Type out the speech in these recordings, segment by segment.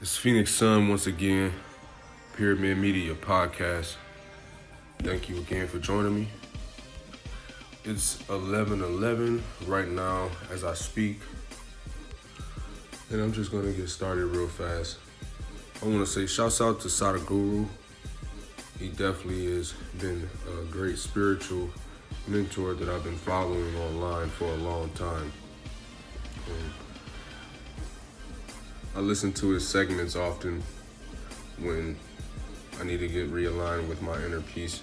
It's Phoenix Sun once again, Pyramid Media Podcast. Thank you again for joining me. It's 11:11 right now as I speak, and I'm just gonna get started real fast. I want to say shouts out to Sadhguru. He definitely has been a great spiritual mentor that I've been following online for a long time. I listen to his segments often when I need to get realigned with my inner peace.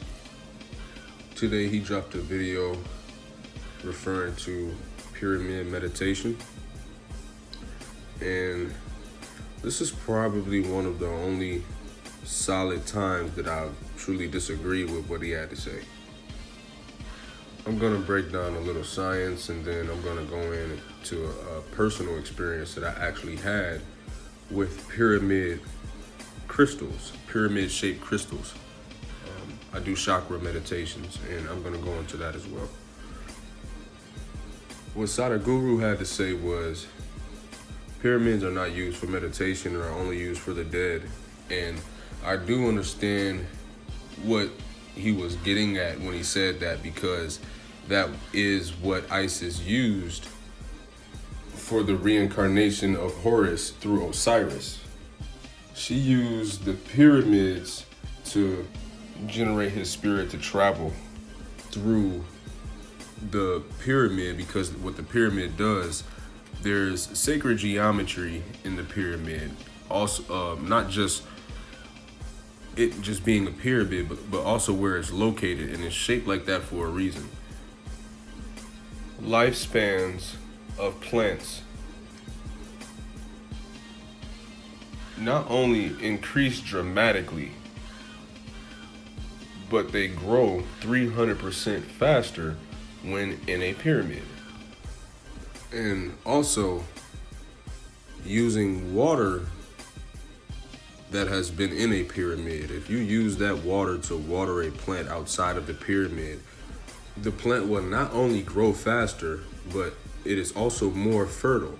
Today he dropped a video referring to pyramid meditation. And this is probably one of the only solid times that I truly disagree with what he had to say. I'm gonna break down a little science, and then I'm gonna go into a personal experience that I actually had with pyramid crystals, pyramid-shaped crystals. I do chakra meditations, and I'm gonna go into that as well. What Sadhguru had to say was, pyramids are not used for meditation and are only used for the dead. And I do understand what he was getting at when he said that, because that is what Isis used for the reincarnation of Horus through Osiris. She used the pyramids to generate his spirit to travel through the pyramid, because what the pyramid does, there's sacred geometry in the pyramid. Also, not just it just being a pyramid, but also where it's located, and it's shaped like that for a reason. Lifespans of plants not only increase dramatically, but they grow 300% faster when in a pyramid. And also, using water that has been in a pyramid, if you use that water to water a plant outside of the pyramid, the plant will not only grow faster, but it is also more fertile.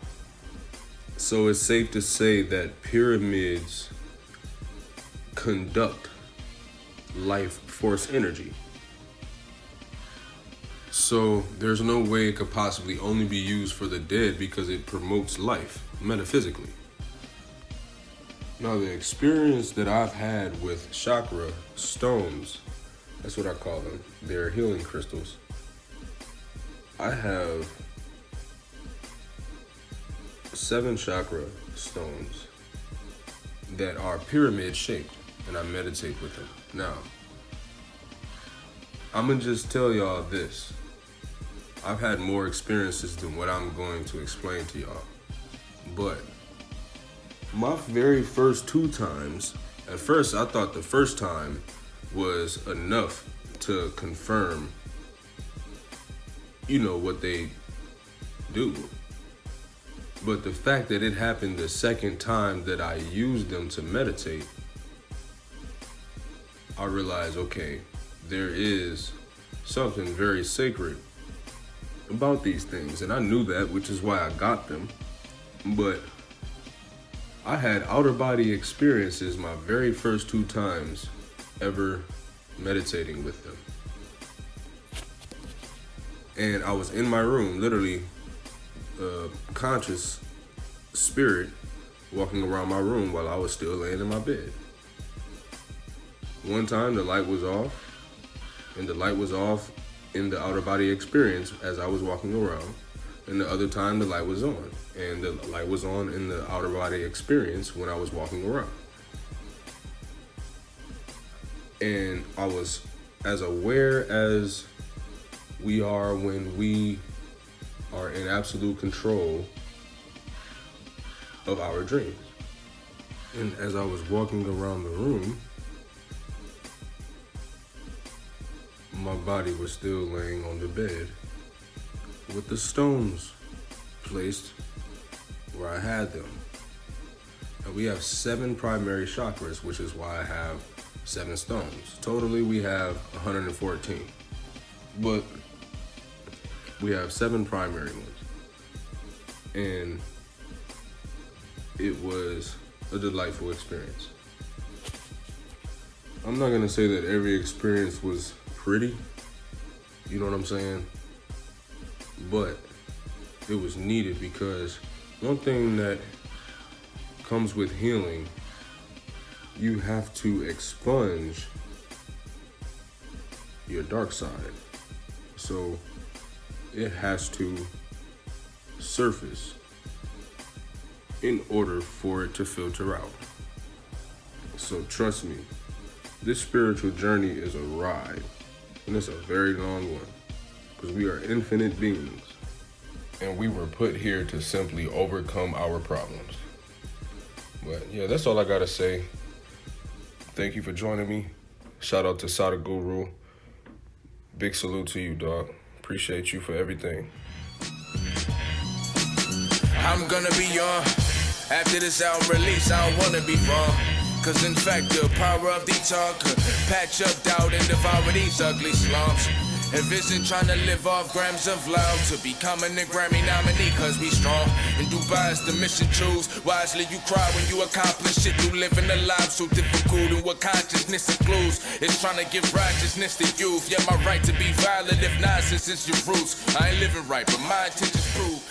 So it's safe to say that pyramids conduct life force energy. So there's no way it could possibly only be used for the dead, because it promotes life metaphysically. Now, the experience that I've had with chakra stones, that's what I call them, they're healing crystals. I have 7 chakra stones that are pyramid shaped, and I meditate with them. Now, I'm gonna just tell y'all this. I've had more experiences than what I'm going to explain to y'all. But my very first 2 times, at first I thought the first time was enough to confirm, what they do. But the fact that it happened the second time that I used them to meditate, I realized, okay, there is something very sacred about these things. And I knew that, which is why I got them. But I had outer body experiences my very first 2 times ever meditating with them. And I was in my room, literally, conscious spirit walking around my room while I was still laying in my bed. One time the light was off, and the light was off in the outer body experience as I was walking around. And the other time the light was on, and the light was on in the outer body experience when I was walking around. And I was as aware as we are when we are in absolute control of our dreams. And as I was walking around the room, my body was still laying on the bed with the stones placed where I had them. And we have 7 primary chakras, which is why I have 7 stones. Totally, we have 114. But we have 7 primary ones. And it was a delightful experience. I'm not gonna say that every experience was pretty, you know what I'm saying? But it was needed because one thing that comes with healing, you have to expunge your dark side. So it has to surface in order for it to filter out. So trust me, this spiritual journey is a ride, and it's a very long one, because we are infinite beings, and we were put here to simply overcome our problems. But yeah, that's all I gotta say. Thank you for joining me. Shout out to Sadhguru. Big salute to you, dog. Appreciate you for everything. I'm gonna be on. After this album release, I don't wanna be wrong. Cause in fact, the power of the tongue could patch up doubt and devour these ugly slums. Envision trying to live off grams of love to becoming a Grammy nominee, cause we strong. And Dubai's the mission, choose wisely. You cry when you accomplish shit. You living a life so difficult, and what consciousness includes is trying to give righteousness to youth. Yeah, my right to be violent, if not, since it's your roots. I ain't living right, but my intentions prove.